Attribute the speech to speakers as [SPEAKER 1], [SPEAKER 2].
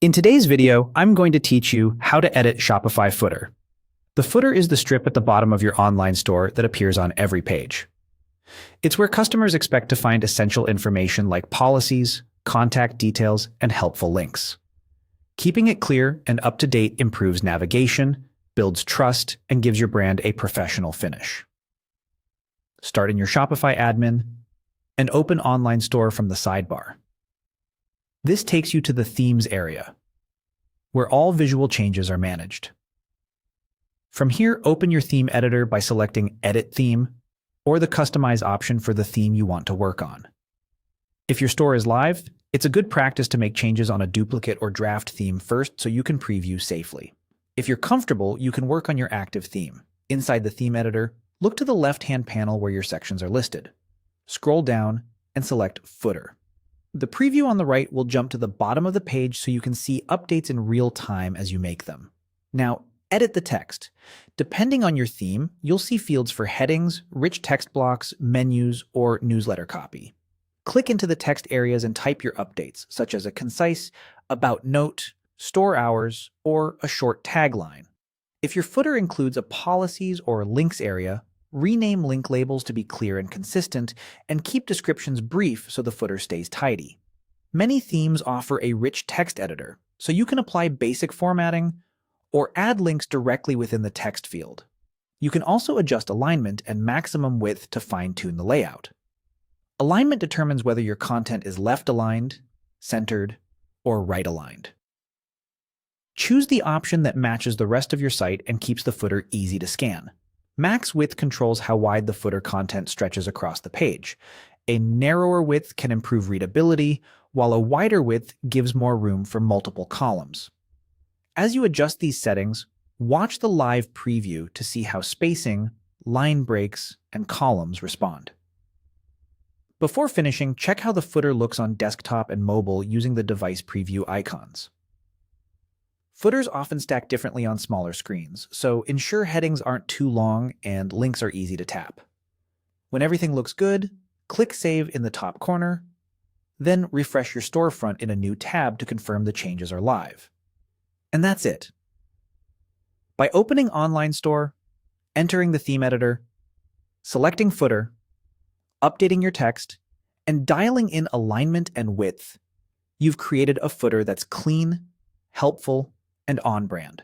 [SPEAKER 1] In today's video, I'm going to teach you how to edit Shopify footer. The footer is the strip at the bottom of your online store that appears on every page. It's where customers expect to find essential information like policies, contact details, and helpful links. Keeping it clear and up to date improves navigation, builds trust, and gives your brand a professional finish. Start in your Shopify admin and open Online Store from the sidebar. This takes you to the Themes area, where all visual changes are managed. From here, open your theme editor by selecting Edit Theme or the Customize option for the theme you want to work on. If your store is live, it's a good practice to make changes on a duplicate or draft theme first so you can preview safely. If you're comfortable, you can work on your active theme. Inside the theme editor, look to the left-hand panel where your sections are listed. Scroll down and select Footer. The preview on the right will jump to the bottom of the page so you can see updates in real time as you make them. Now, edit the text. Depending on your theme, you'll see fields for headings, rich text blocks, menus, or newsletter copy. Click into the text areas and type your updates, such as a concise about note, store hours, or a short tagline. If your footer includes a policies or links area, rename link labels to be clear and consistent, and keep descriptions brief so the footer stays tidy. Many themes offer a rich text editor, so you can apply basic formatting or add links directly within the text field. You can also adjust alignment and maximum width to fine-tune the layout. Alignment determines whether your content is left-aligned, centered, or right-aligned. Choose the option that matches the rest of your site and keeps the footer easy to scan. Max width controls how wide the footer content stretches across the page. A narrower width can improve readability, while a wider width gives more room for multiple columns. As you adjust these settings, watch the live preview to see how spacing, line breaks, and columns respond. Before finishing, check how the footer looks on desktop and mobile using the device preview icons. Footers often stack differently on smaller screens, so ensure headings aren't too long and links are easy to tap. When everything looks good, click Save in the top corner, then refresh your storefront in a new tab to confirm the changes are live. And that's it. By opening Online Store, entering the theme editor, selecting footer, updating your text, and dialing in alignment and width, you've created a footer that's clean, helpful, and on brand.